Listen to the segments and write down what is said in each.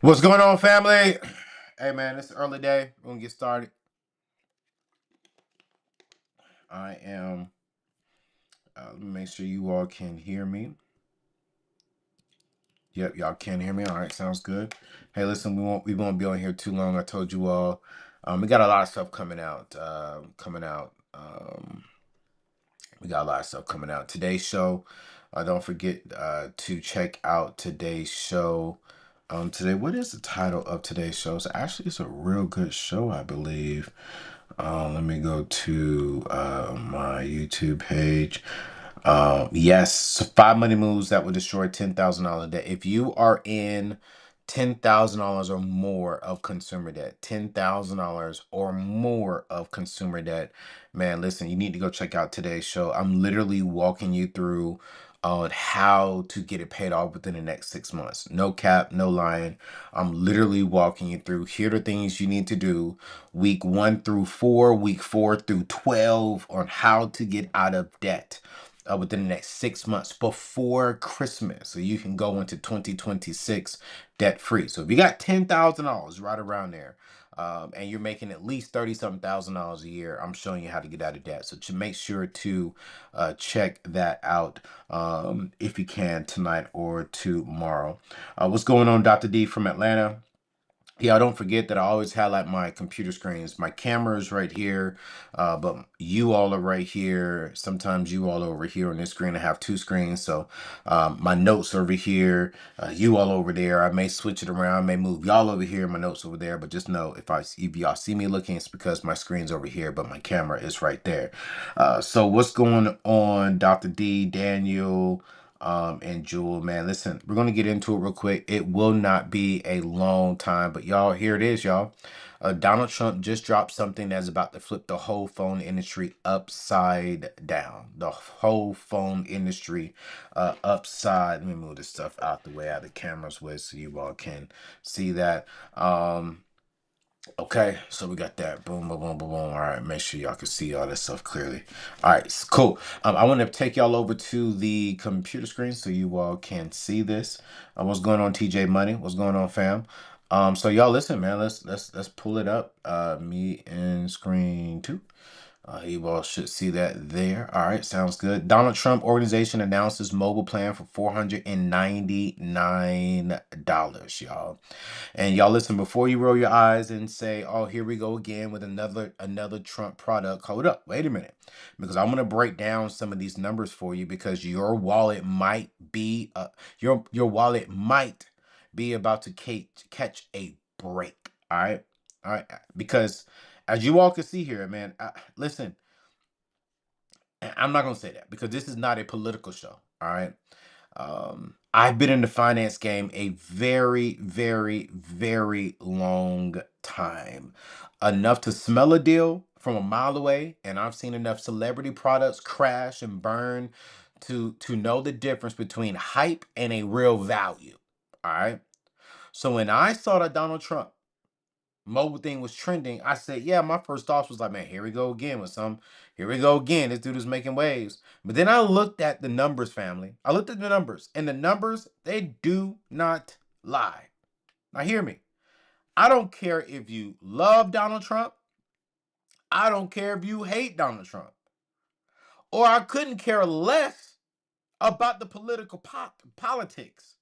What's going on, family? Hey, man, it's an early day. We're going to get started. I am, let me make sure you all can hear me. Yep, y'all can hear me. All right, sounds good. Hey, listen, we won't be on here too long. I told you all, we got a lot of stuff coming out, we got a lot of stuff coming out. Today's show, don't forget to check out today's show. Today, what is the title of today's show? It's a real good show, I believe. Let me go to my YouTube page. Yes, 5 money moves that will destroy $10,000 debt. If you are in $10,000 or more of consumer debt, $10,000 or more of consumer debt, man, listen, you need to go check out today's show. I'm literally walking you through on how to get it paid off within the next 6 months. No cap, no lying. I'm literally walking you through. Here are the things you need to do week 1 through 4, week 4 through 12 on how to get out of debt within the next 6 months before Christmas, so you can go into 2026 debt free. So if you got $10,000 right around there, and you're making at least 30 something thousand dollars a year, I'm showing you how to get out of debt. So to make sure to check that out if you can tonight or tomorrow. What's going on, Dr. D from Atlanta? Yeah, don't forget that I always highlight my computer screens. My camera is right here, but you all are right here. Sometimes you all are over here on this screen. I have two screens, so my notes are over here, you all over there. I may switch it around, may move y'all over here, my notes over there. But just know if y'all see me looking, it's because my screen's over here, but my camera is right there. So what's going on, Dr. D, Daniel? And Jewel, man, listen, we're going to get into it real quick. It will not be a long time, but y'all, here it is, y'all. Donald Trump just dropped something that's about to flip the whole phone industry upside down. The whole phone industry upside. Let me move this stuff out the way, out of the camera's way, so you all can see that. Okay, so we got that. Boom, boom, boom, boom, boom. All right, make sure y'all can see all this stuff clearly. All right, cool. I want to take y'all over to the computer screen so you all can see this. What's going on, TJ Money? What's going on, fam? So y'all listen, man. Let's pull it up. Me and screen two. You all should see that there. All right, sounds good. Donald Trump organization announces mobile plan for $499, y'all. And y'all listen, before you roll your eyes and say, "Oh, here we go again with another Trump product." Hold up, wait a minute, because I'm gonna break down some of these numbers for you because your wallet might be your wallet might be about to catch a break. All right, because as you all can see here, man, listen, I'm not gonna say that because this is not a political show. All right. I've been in the finance game a very, very, very long time. Enough to smell a deal from a mile away, and I've seen enough celebrity products crash and burn to know the difference between hype and a real value. All right. So when I saw that Donald Trump mobile thing was trending, I said, yeah, my first thoughts was like, man, here we go again with some, here we go again. This dude is making waves. But then I looked at the numbers, family. I looked at the numbers, and the numbers, they do not lie. Now, hear me. I don't care if you love Donald Trump. I don't care if you hate Donald Trump. Or I couldn't care less about the political politics.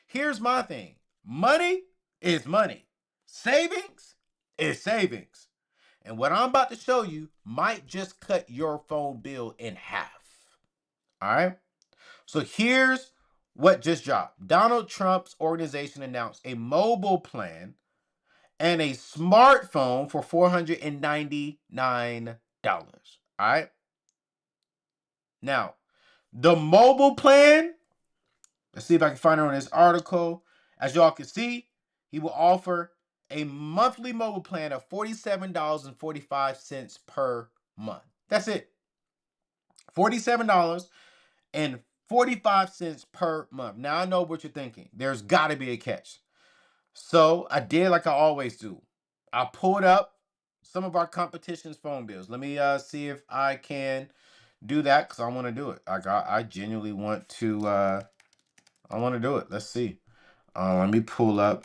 Here's my thing. Money is money. Savings is savings. And what I'm about to show you might just cut your phone bill in half. All right. So here's what just dropped. Donald Trump's organization announced a mobile plan and a smartphone for $499. All right. Now, the mobile plan, let's see if I can find it on this article. As y'all can see, he will offer a monthly mobile plan of $47.45 per month. That's it. $47.45 per month. Now I know what you're thinking. There's got to be a catch. So I did like I always do. I pulled up some of our competition's phone bills. Let me see if I can do that because I want to do it. I genuinely want to do it. Let's see. Let me pull up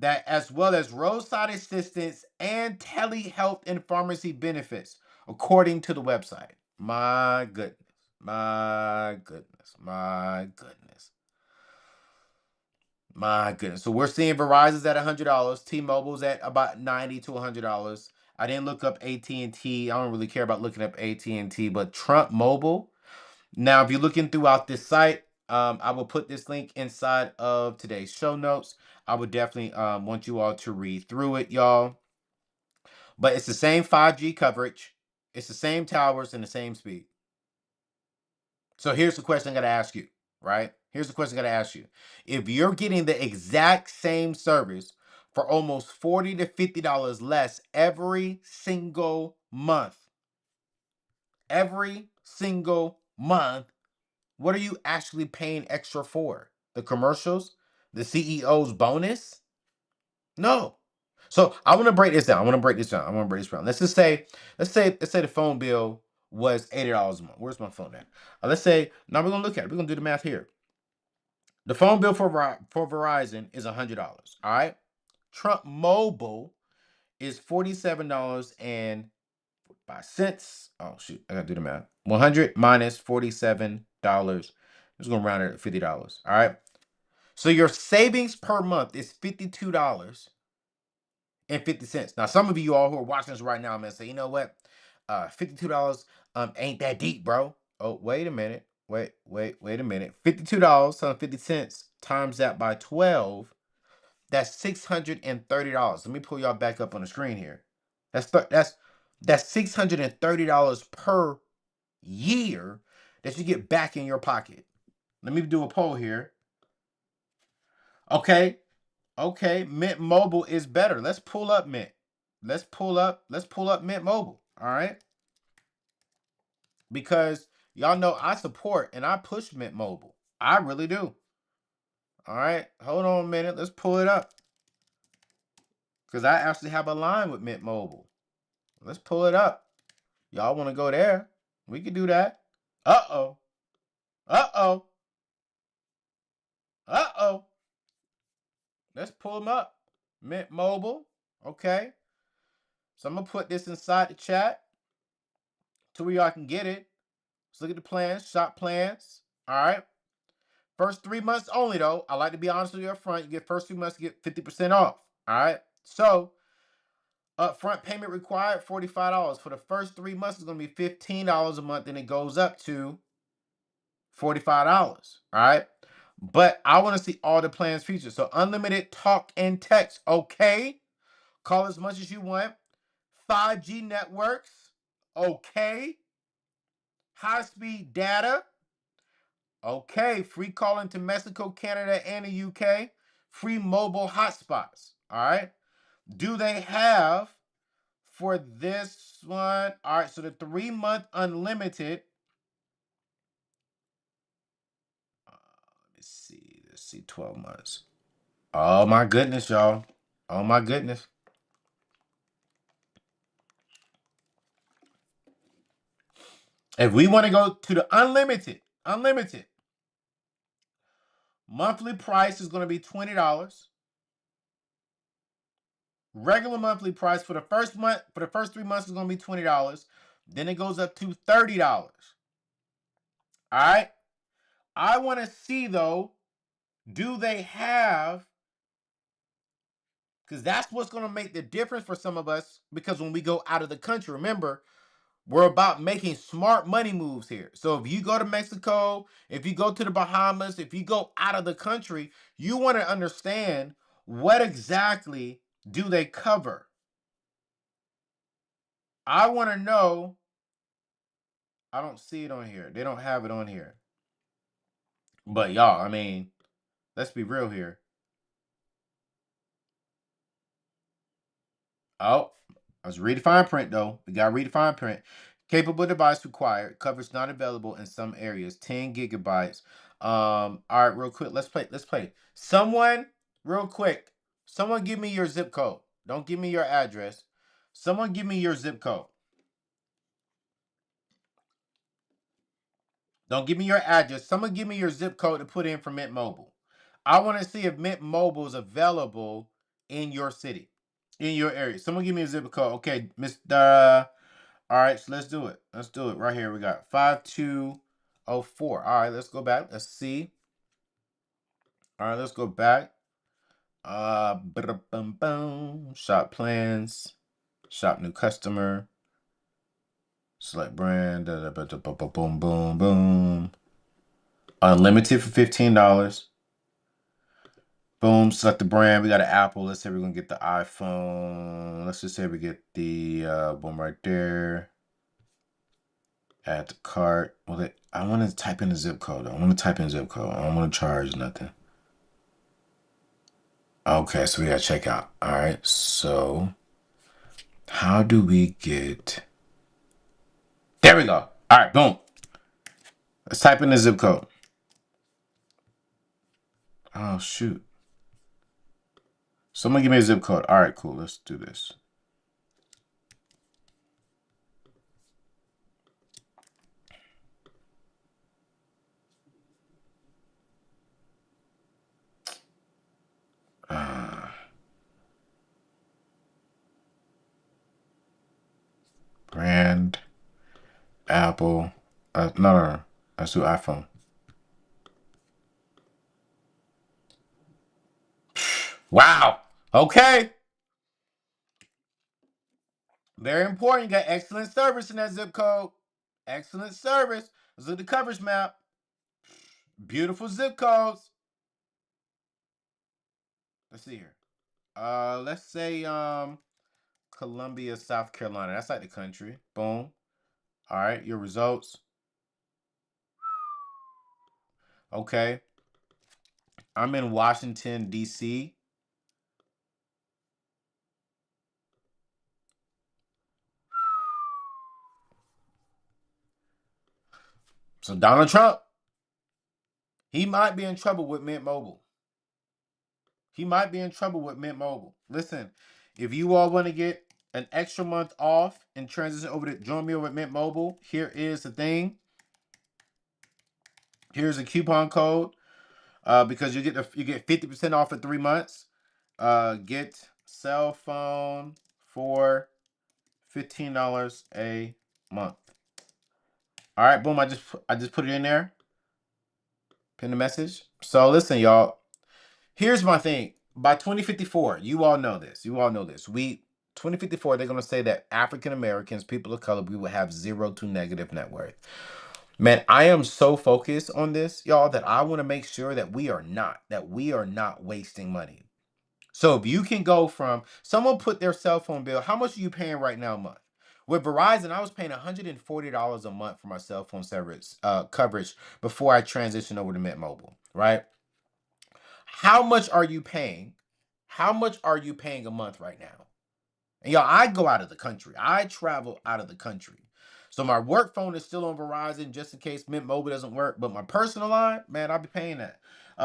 that as well as roadside assistance and telehealth and pharmacy benefits, according to the website. My goodness. My goodness. My goodness. My goodness. So we're seeing Verizon's at $100, T-Mobile's at about $90 to $100. I didn't look up AT&T. I don't really care about looking up AT&T, but Trump Mobile. Now, if you're looking throughout this site, I will put this link inside of today's show notes. I would definitely want you all to read through it, y'all. But it's the same 5G coverage. It's the same towers and the same speed. So here's the question I got to ask you, right? Here's the question I got to ask you. If you're getting the exact same service for almost $40 to $50 less every single month, what are you actually paying extra for? The commercials? The CEO's bonus? No. So I want to break this down. Let's say the phone bill was $80 a month. Where's my phone at? Let's say now we're gonna look at it. We're gonna do the math here. The phone bill for Verizon is $100. All right. Trump Mobile is $47.05. Oh shoot, I gotta do the math. 100 minus $47. I'm just gonna round it at $50. All right. So your savings per month is $52.50. Now, some of you all who are watching this right now, I'm gonna say, you know what? $52 ain't that deep, bro. Oh, wait a minute. Wait a minute. $52.50 times that by 12, that's $630. Let me pull y'all back up on the screen here. That's $630 per year that you get back in your pocket. Let me do a poll here. Okay. Okay, Mint Mobile is better. Let's pull up Mint. Let's pull up Mint Mobile. All right. Because y'all know I support and I push Mint Mobile. I really do. All right. Hold on a minute. Let's pull it up. Because I actually have a line with Mint Mobile. Let's pull it up. Y'all want to go there? We can do that. Uh-oh. Uh-oh. Uh-oh. Let's pull them up. Mint Mobile. Okay. So I'm going to put this inside the chat to where y'all can get it. Let's look at the plans, shop plans. All right. First 3 months only, though. I like to be honest with you up front. You get first 3 months, you get 50% off. All right. So, upfront payment required, $45. For the first 3 months, it's going to be $15 a month, and it goes up to $45. All right. But I want to see all the plans featured. So, unlimited talk and text. Okay. Call as much as you want. 5G networks. Okay. High speed data. Okay, free calling to Mexico, Canada, and the UK. Free mobile hotspots. All right. Do they have for this one? All right, so the 3-month unlimited. Let's see, 12 months. Oh my goodness, y'all. Oh my goodness. If we want to go to the unlimited, monthly price is going to be $20. Regular monthly price for the first month, for the first 3 months is going to be $20. Then it goes up to $30. All right. I want to see though, do they have, because that's what's going to make the difference for some of us, because when we go out of the country, remember, we're about making smart money moves here. So if you go to Mexico, if you go to the Bahamas, if you go out of the country, you want to understand what exactly do they cover. I want to know. I don't see it on here. They don't have it on here. But y'all, I mean, let's be real here. Oh, I was reading fine print though. We got to read the fine print. Capable device required. Coverage not available in some areas. 10 gigabytes. All right, real quick. Let's play. Let's play. Someone, real quick. Someone give me your zip code. Don't give me your address. Someone give me your zip code. Don't give me your address. Someone give me your zip code to put in for Mint Mobile. I want to see if Mint Mobile is available in your city, in your area. Someone give me a zip code. Okay, Mr. All right, so let's do it. Let's do it right here. We got 5204. All right, let's go back. Let's see. All right, let's go back. Boom. Shop plans. Shop new customer. Select brand. Boom, boom, boom. Unlimited for $15. Boom. Select the brand. We got an Apple. Let's say we're gonna get the iPhone. Let's just say we get the boom right there. Add to cart. Well, I want to type in the zip code. I want to type in zip code. I don't want to charge nothing. Okay, so we got to check out. All right, so how do we get... There we go. All right, boom. Let's type in the zip code. Oh, shoot. Someone give me a zip code. All right, cool. Let's do this. Brand, Apple. No. Let's do iPhone. Wow. Okay. Very important. You got excellent service in that zip code. Excellent service. Let's look at the coverage map. Beautiful zip codes. Let's see here. Let's say Columbia, South Carolina. That's like the country. Boom. All right, your results. Okay. I'm in Washington, D.C. So Donald Trump, he might be in trouble with Mint Mobile. He might be in trouble with Mint Mobile. Listen, if you all want to get an extra month off and transition over to join me over at Mint Mobile, here is the thing. Here's a coupon code. Because you get 50% off for 3 months. Get cell phone for $15 a month. All right, boom. I just put it in there. Pin the message. So listen, y'all. Here's my thing. By 2054, you all know this. You all know this. 2054, they're gonna say that African Americans, people of color, we will have zero to negative net worth. Man, I am so focused on this, y'all, that I want to make sure that we are not wasting money. So if you can go from someone put their cell phone bill, how much are you paying right now a month? With Verizon, I was paying $140 a month for my cell phone service coverage before I transitioned over to Mint Mobile, right? How much are you paying? How much are you paying a month right now? And y'all, I go out of the country. I travel out of the country. So my work phone is still on Verizon just in case Mint Mobile doesn't work. But my personal line, man, I'll be paying that.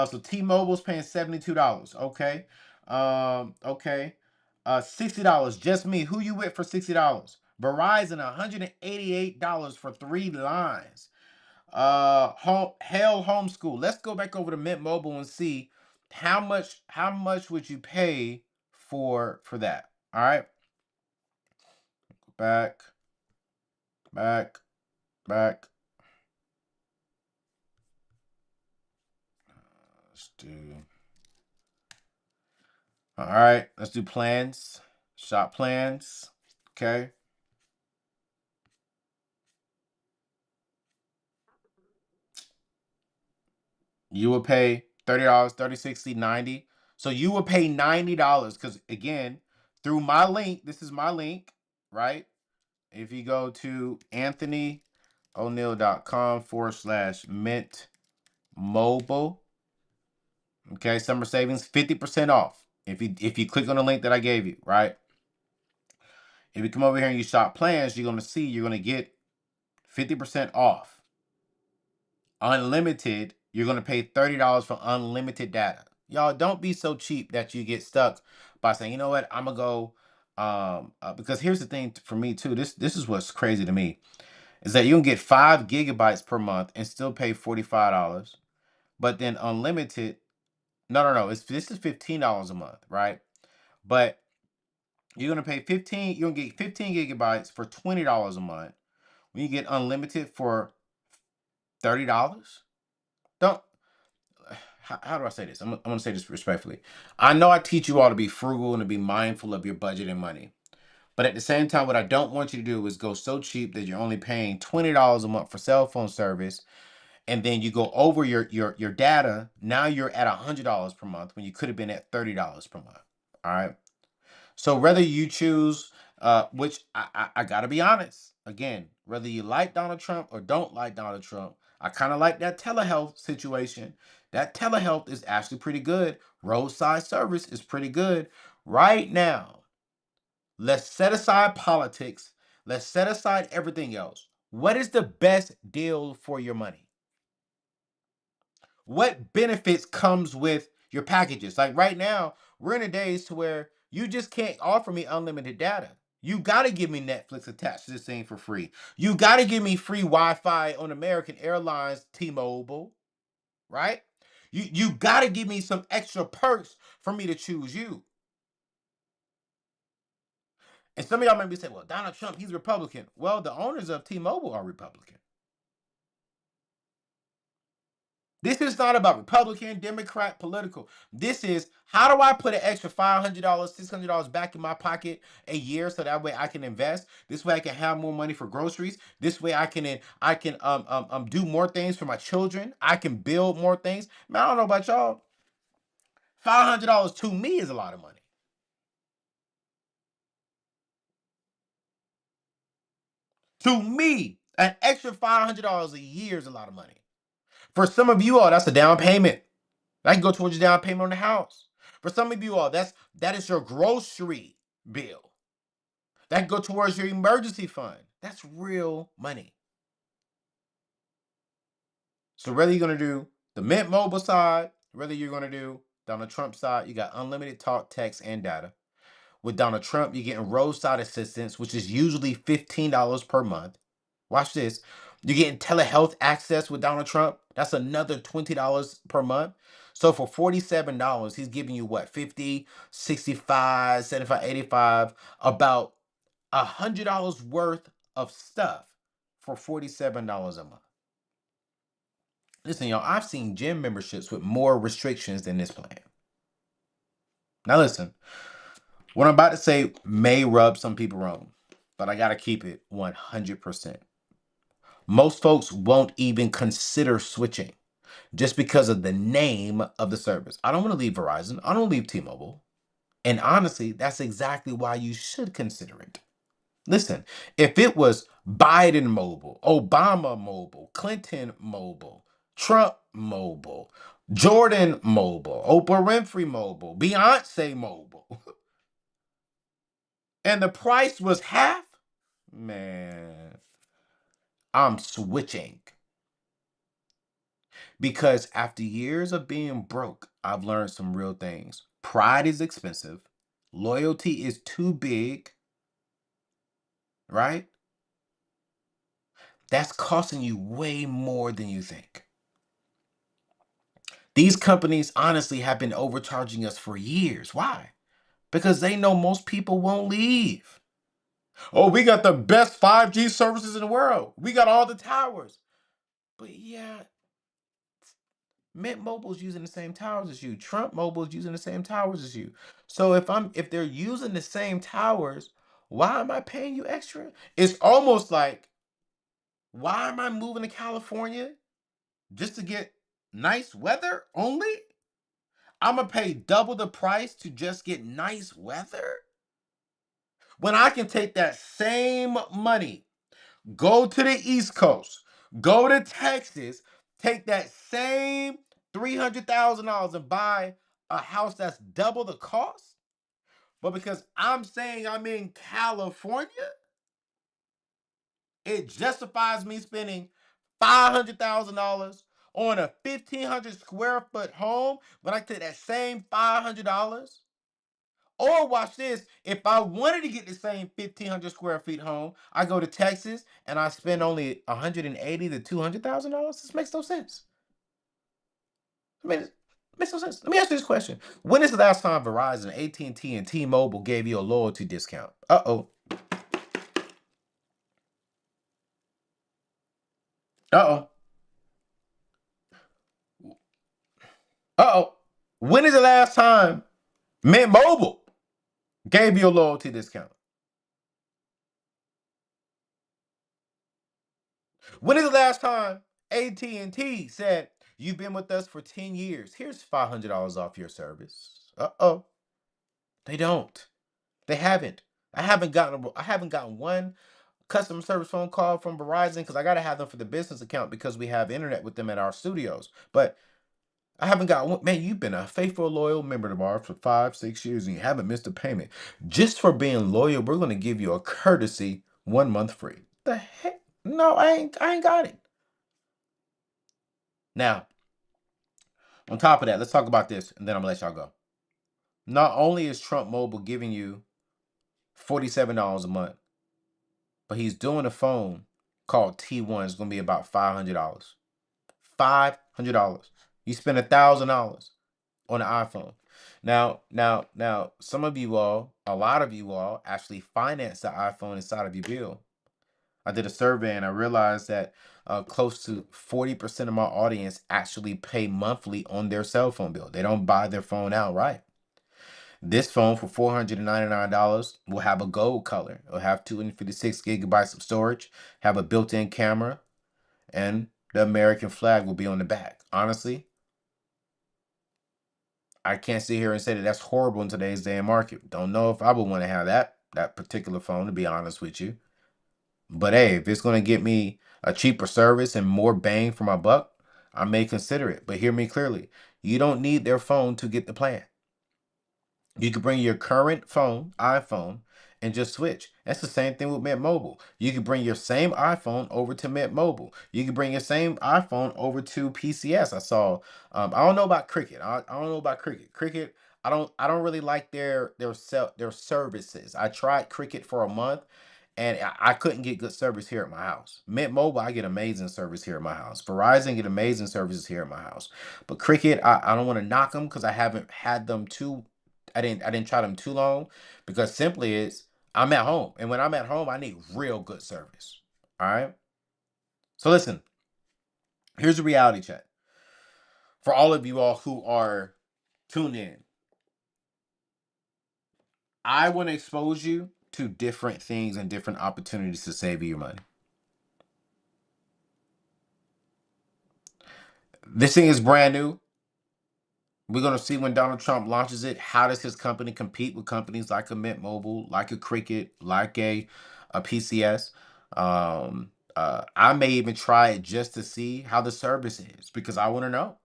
So T-Mobile's paying $72. Okay. Okay. $60. Just me. Who you with for $60? Verizon, $188 for 3 lines. Hell Homeschool. Let's go back over to Mint Mobile and see how much would you pay for that. All right. Back, back, back. Let's do. All right, let's do plans. Shop plans. Okay. You will pay $30, 30, 60, 90. So you will pay $90 because again, through my link, this is my link, right? If you go to anthonyoneil.com/mint mobile. Okay, summer savings 50% off. If you click on the link that I gave you, right? If you come over here and you shop plans, you're gonna get 50% off. Unlimited, you're gonna pay $30 for unlimited data. Y'all don't be so cheap that you get stuck by saying, you know what, I'm gonna go because here's the thing for me too. This is what's crazy to me is that you can get 5 gigabytes per month and still pay $45. But then unlimited, no. This is $15 a month, right? But you're gonna pay 15. You're gonna get 15 gigabytes for $20 a month. When you get unlimited for $30. Don't. How do I say this? I'm gonna say this respectfully. I know I teach you all to be frugal and to be mindful of your budget and money. But at the same time, what I don't want you to do is go so cheap that you're only paying $20 a month for cell phone service, and then you go over your data. Now you're at $100 per month when you could have been at $30 per month. All right. So whether you choose, which I gotta be honest, again, whether you like Donald Trump or don't like Donald Trump, I kind of like that telehealth situation. That telehealth is actually pretty good. Roadside service is pretty good right now. Let's set aside politics. Let's set aside everything else. What is the best deal for your money? What benefits comes with your packages? Like right now, we're in a days to where you just can't offer me unlimited data. You got to give me Netflix attached to this thing for free. You got to give me free Wi-Fi on American Airlines T-Mobile, right? You got to give me some extra perks for me to choose you. And some of y'all might be saying, well, Donald Trump, he's Republican. Well, the owners of T-Mobile are Republican. This is not about Republican, Democrat, political. This is how do I put an extra $500, $600 back in my pocket a year so that way I can invest. This way I can have more money for groceries. This way I can do more things for my children. I can build more things. Man, I don't know about y'all. $500 to me is a lot of money. To me, an extra $500 a year is a lot of money. For some of you all, that's a down payment. That can go towards your down payment on the house. For some of you all, that is your grocery bill. That can go towards your emergency fund. That's real money. So whether you're gonna do the Mint Mobile side, whether you're gonna do Donald Trump side, you got unlimited talk, text, and data. With Donald Trump, you're getting roadside assistance, which is usually $15 per month. Watch this. You're getting telehealth access with Donald Trump. That's another $20 per month. So for $47, he's giving you what? 50, 65, 75, 85, about $100 worth of stuff for $47 a month. Listen, y'all, I've seen gym memberships with more restrictions than this plan. Now listen, what I'm about to say may rub some people wrong, but I gotta keep it 100%. Most folks won't even consider switching just because of the name of the service. I don't want to leave Verizon. I don't leave T-Mobile. And honestly, that's exactly why you should consider it. Listen, if it was Biden Mobile, Obama Mobile, Clinton Mobile, Trump Mobile, Jordan Mobile, Oprah Winfrey Mobile, Beyonce Mobile, and the price was half, man, I'm switching. Because after years of being broke, I've learned some real things. Pride is expensive. Loyalty is too big, right? That's costing you way more than you think. These companies honestly have been overcharging us for years. Why? Because they know most people won't leave. Oh, we got the best 5G services in the world. We got all the towers. But yeah, Mint Mobile's using the same towers as you. Trump Mobile's using the same towers as you. So if they're using the same towers, why am I paying you extra? It's almost like, why am I moving to California just to get nice weather only? I'm gonna pay double the price to just get nice weather when I can take that same money, go to the East Coast, go to Texas, take that same $300,000 and buy a house that's double the cost. But because I'm saying I'm in California, it justifies me spending $500,000 on a 1,500 square foot home when I take that same $500. Or watch this, if I wanted to get the same 1,500 square feet home, I go to Texas and I spend only $180,000 to $200,000. This makes no sense. I mean, Makes no sense. Let me ask you this question. When is the last time Verizon, AT&T, and T-Mobile gave you a loyalty discount? Uh-oh. Uh-oh. Uh-oh. When is the last time Mint Mobile gave you a loyalty discount? When is the last time AT&T said, you've been with us for 10 years. Here's $500 off your service. Uh-oh. They don't. They haven't. I haven't gotten one customer service phone call from Verizon because I gotta have them for the business account because we have internet with them at our studios. But I haven't got one. Man, you've been a faithful, loyal member of ours for 5, 6 years and you haven't missed a payment. Just for being loyal, we're gonna give you a courtesy 1 month free. The heck? No, I ain't got it. Now, on top of that, let's talk about this and then I'm gonna let y'all go. Not only is Trump Mobile giving you $47 a month, but he's doing a phone called T1. It's gonna be about $500. $500. You spend $1,000 on an iPhone. Now, some of you all, a lot of you all, actually finance the iPhone inside of your bill. I did a survey and I realized that close to 40% of my audience actually pay monthly on their cell phone bill. They don't buy their phone outright. This phone for $499 will have a gold color. It'll have 256 gigabytes of storage, have a built-in camera, and the American flag will be on the back. Honestly, I can't sit here and say that that's horrible in today's day and market. Don't know if I would want to have that particular phone, to be honest with you. But hey, if it's going to get me a cheaper service and more bang for my buck, I may consider it. But hear me clearly. You don't need their phone to get the plan. You can bring your current phone, iPhone, and just switch. That's the same thing with Mint Mobile. You can bring your same iPhone over to Mint Mobile. You can bring your same iPhone over to PCS. I saw. I don't know about Cricket. I don't know about Cricket. Cricket. I don't really like their services. I tried Cricket for a month, and I couldn't get good service here at my house. Mint Mobile, I get amazing service here at my house. Verizon get amazing services here at my house. But Cricket, I don't want to knock them because I haven't had them too. I didn't try them too long because simply it's I'm at home. And when I'm at home, I need real good service. All right. So listen, here's a reality check. For all of you all who are tuned in, I want to expose you to different things and different opportunities to save you your money. This thing is brand new. We're going to see when Donald Trump launches it. How does his company compete with companies like a Mint Mobile, like a Cricket, like a PCS? I may even try it just to see how the service is because I want to know.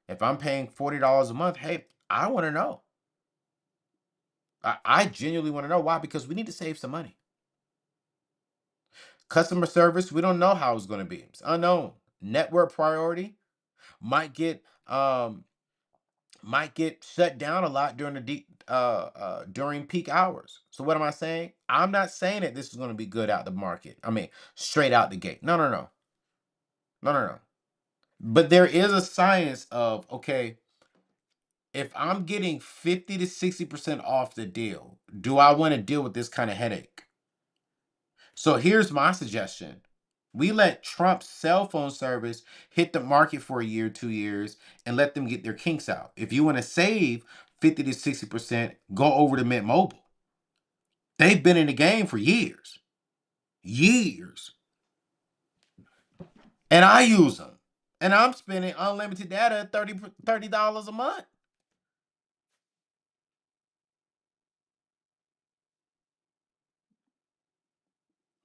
If I'm paying $40 a month, hey, I want to know. I genuinely want to know why because we need to save some money. Customer service, we don't know how it's going to be. It's unknown. Network priority might get um might get shut down a lot during during peak hours. So what am I saying? I'm not saying that this is going to be good out the market. I mean, straight out the gate. No, no, no. No, no, no. But there is a science of okay, if I'm getting 50 to 60% off the deal, do I want to deal with this kind of headache? So here's my suggestion. We let Trump's cell phone service hit the market for a year, 2 years, and let them get their kinks out. If you want to save 50 to 60%, go over to Mint Mobile. They've been in the game for years. Years. And I use them. And I'm spending unlimited data at $30 a month.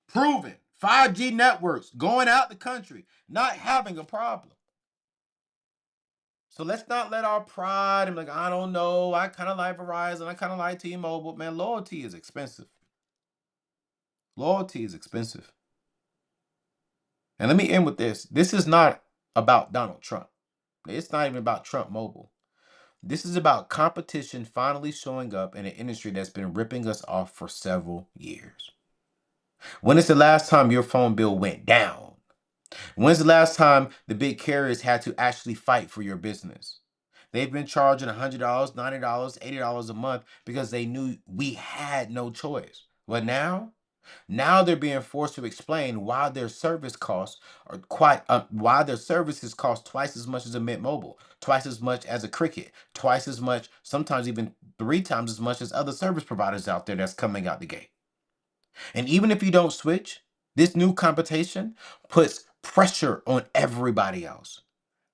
Proven. 5G networks going out the country, not having a problem. So let's not let our pride and like, I don't know, I kind of like Verizon, I kind of like T-Mobile. Man, loyalty is expensive. Loyalty is expensive. And let me end with this. This is not about Donald Trump. It's not even about Trump Mobile. This is about competition finally showing up in an industry that's been ripping us off for several years. When is the last time your phone bill went down? When's the last time the big carriers had to actually fight for your business? They've been charging $100, $90, $80 a month because they knew we had no choice. But now they're being forced to explain why their service costs are why their services cost twice as much as a Mint Mobile, twice as much as a Cricket, twice as much, sometimes even three times as much as other service providers out there that's coming out the gate. And even if you don't switch, this new competition puts pressure on everybody else.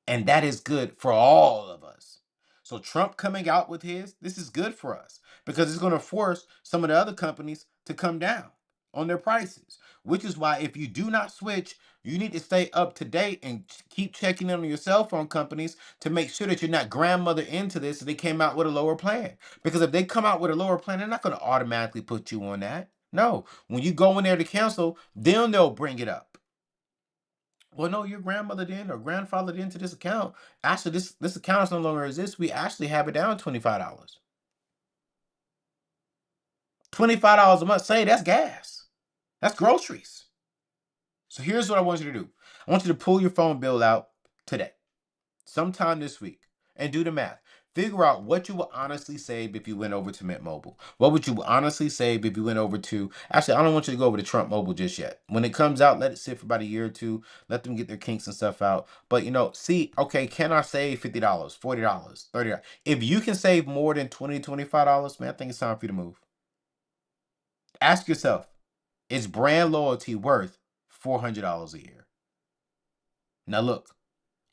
And that is good for all of us. So Trump coming out with his, this is good for us because it's going to force some of the other companies to come down on their prices, which is why if you do not switch, you need to stay up to date and keep checking in on your cell phone companies to make sure that you're not grandmother into this so they came out with a lower plan. Because if they come out with a lower plan, they're not going to automatically put you on that. No, when you go in there to cancel, then they'll bring it up. Well, no, your grandmother didn't or grandfather didn't to this account. Actually, this account no longer exists. We actually have it down $25. $25 a month. Say that's gas. That's groceries. So here's what I want you to do. I want you to pull your phone bill out today, sometime this week, and do the math. Figure out what you will honestly save if you went over to Mint Mobile. What would you honestly save if you went over to... Actually, I don't want you to go over to Trump Mobile just yet. When it comes out, let it sit for about a year or two. Let them get their kinks and stuff out. But, see, okay, can I save $50, $40, $30? If you can save more than $20, $25, man, I think it's time for you to move. Ask yourself, is brand loyalty worth $400 a year? Now, look,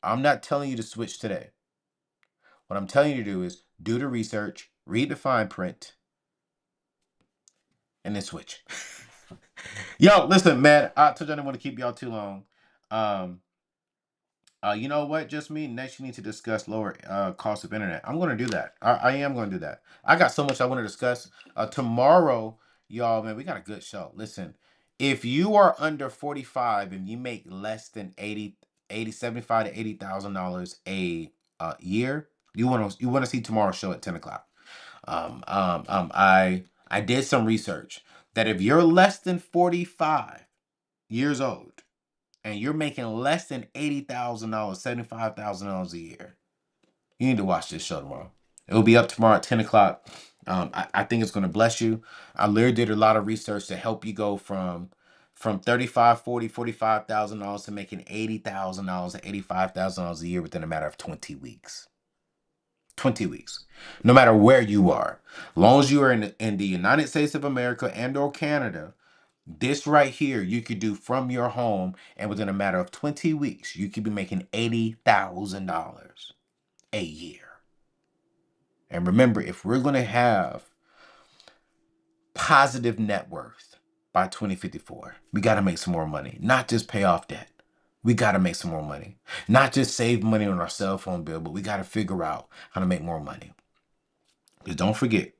I'm not telling you to switch today. What I'm telling you to do is do the research, read the fine print, and then switch. Yo, listen, man. I told you I didn't want to keep y'all too long. Um, you know what? Just me. Next, you need to discuss lower cost of internet. I'm going to do that. I am going to do that. I got so much I want to discuss. Tomorrow, y'all, man, we got a good show. Listen, if you are under 45 and you make less than 75 to $80,000 a year, you want to see tomorrow's show at 10 o'clock. I did some research that if you're less than 45 years old and you're making less than $80,000, $75,000 a year, you need to watch this show tomorrow. It will be up tomorrow at 10 o'clock. I think it's going to bless you. I literally did a lot of research to help you go from 35, 40, $45,000 to making $80,000 to $85,000 a year within a matter of 20 weeks. 20 weeks. No matter where you are. As long as you are in the United States of America and or Canada, this right here you could do from your home, and within a matter of 20 weeks, you could be making $80,000 a year. And remember, if we're going to have positive net worth by 2054, we got to make some more money, not just pay off debt. We got to make some more money, not just save money on our cell phone bill, but we got to figure out how to make more money. Because don't forget,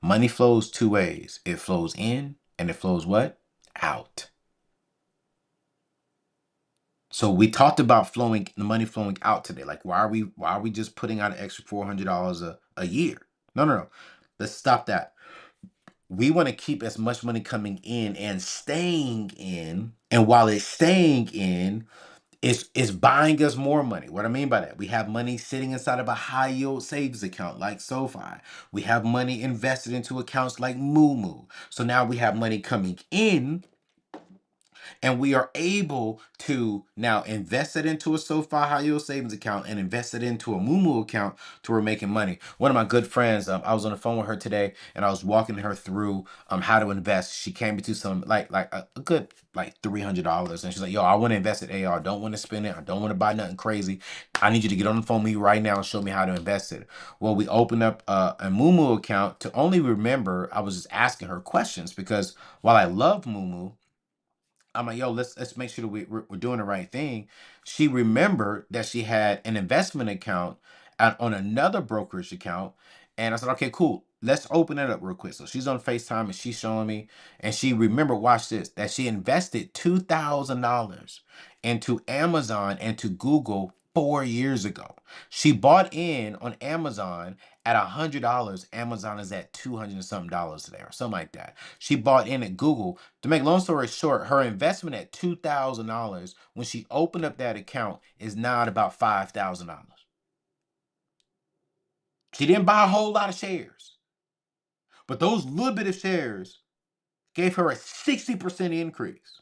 money flows two ways. It flows in and it flows what? Out. So we talked about the money flowing out today. Like, why are we just putting out an extra $400 a year? No, no, no. Let's stop that. We want to keep as much money coming in and staying in. And while it's staying in, it's buying us more money. What I mean by that, we have money sitting inside of a high yield savings account like SoFi. We have money invested into accounts like Moo. So now we have money coming in, and we are able to now invest it into a SoFi high yield savings account and invest it into a Moo account to where we're making money. One of my good friends, I was on the phone with her today and I was walking her through how to invest. She came into some like a good like $300, and she's like, "Yo, I want to invest in AR. I don't want to spend it. I don't want to buy nothing crazy. I need you to get on the phone with me right now and show me how to invest it." Well, we opened up a Moo account. To only remember, I was just asking her questions because while I love Moo, I'm like, yo, let's make sure that we're doing the right thing. She remembered that she had an investment account on another brokerage account. And I said, okay, cool. Let's open it up real quick. So she's on FaceTime and she's showing me. And she remembered, watch this, that she invested $2,000 into Amazon and to Google 4 years ago. She bought in on Amazon at $100. Amazon is at 200 and something dollars today or something like that. She bought in at Google. To make long story short, her investment at $2,000 when she opened up that account is now at about $5,000. She didn't buy a whole lot of shares, but those little bit of shares gave her a 60% increase.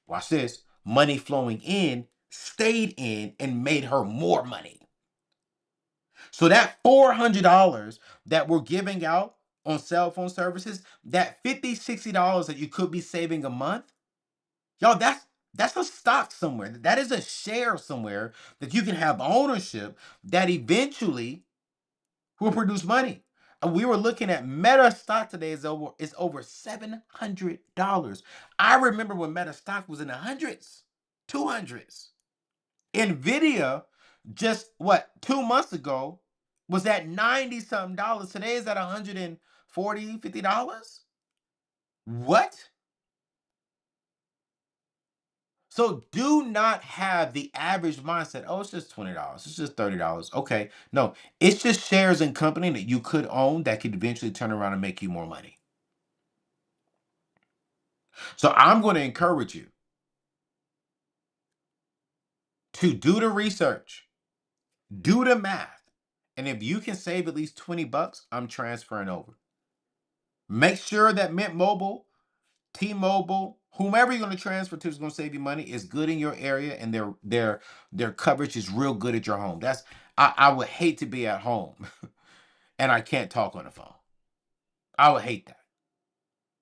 Watch this. Money flowing in stayed in and made her more money. So that $400 that we're giving out on cell phone services, that $50, $60 that you could be saving a month, y'all, that's a stock somewhere. That is a share somewhere that you can have ownership that eventually will produce money. We were looking at Meta stock today is over $700. I remember when Meta stock was in the hundreds, 200s. Nvidia just what 2 months ago was at 90 something dollars. Today is at 140, $50. What? So do not have the average mindset. Oh, it's just $20. It's just $30. Okay. No, it's just shares in company that you could own that could eventually turn around and make you more money. So I'm going to encourage you to do the research, do the math. And if you can save at least 20 bucks, I'm transferring over. Make sure that Mint Mobile, T-Mobile, whomever you're going to transfer to is going to save you money is good in your area, and their coverage is real good at your home. I would hate to be at home and I can't talk on the phone. I would hate that.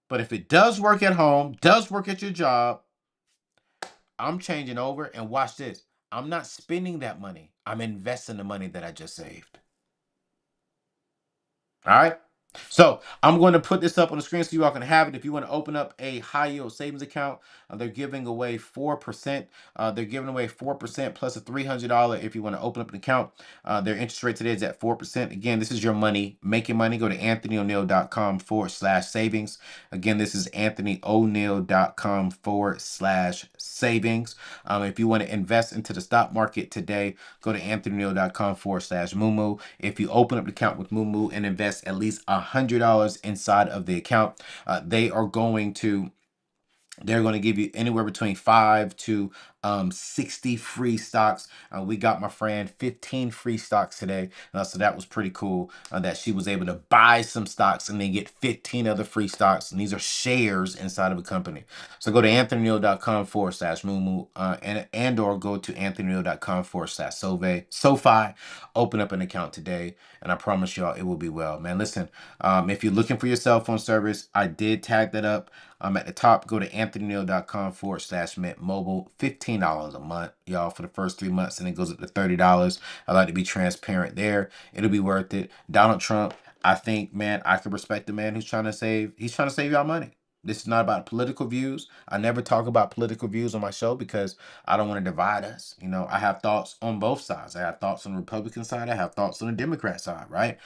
But if it does work at home, does work at your job, I'm changing over, and watch this. I'm not spending that money. I'm investing the money that I just saved. All right. So I'm going to put this up on the screen so you all can have it. If you want to open up a high yield savings account, they're giving away 4%. They're giving away 4% plus a $300 if you want to open up an account. Their interest rate today is at 4%. Again, this is your money making money. Go to anthonyoneil.com/savings. Again, this is anthonyoneil.com/savings. If you want to invest into the stock market today, go to anthonyoneil.com/Mumu. If you open up an account with Mumu and invest at least $100 inside of the account, they're going to give you anywhere between 5 to 60 free stocks. We got my friend 15 free stocks today. So that was pretty cool that she was able to buy some stocks and then get 15 other free stocks. And these are shares inside of a company. So go to anthonyneal.com/Mumu and or go to anthonyneal.com/SoFi. Open up an account today. And I promise y'all it will be well. Man, listen, if you're looking for your cell phone service, I did tag that up. At the top, go to anthonyneal.com/Mint Mobile. $15 a month, y'all, for the first 3 months, and it goes up to $30. I like to be transparent there. It'll be worth it. Donald Trump, I think, man, I can respect the man who's trying to save. He's trying to save y'all money. This is not about political views. I never talk about political views on my show because I don't want to divide us. I have thoughts on both sides. I have thoughts on the Republican side. I have thoughts on the Democrat side, right?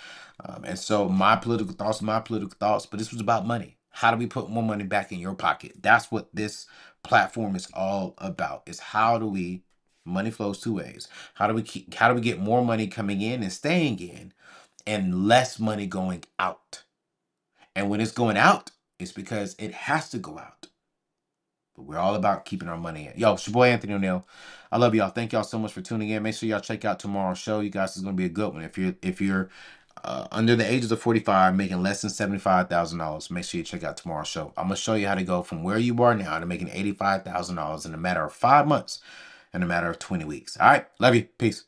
And so my political thoughts, but this was about money. How do we put more money back in your pocket? That's what this platform is all about. Is how do we money flows two ways. How do we get more money coming in and staying in and less money going out? And when it's going out, it's because it has to go out. But we're all about keeping our money in. Yo, it's your boy Anthony O'Neill. I love y'all. Thank y'all so much for tuning in. Make sure y'all check out tomorrow's show. You guys, is gonna be a good one. If you're under the ages of 45, making less than $75,000, make sure you check out tomorrow's show. I'm gonna show you how to go from where you are now to making $85,000 in a matter of 5 months, in a matter of 20 weeks. All right, love you. Peace.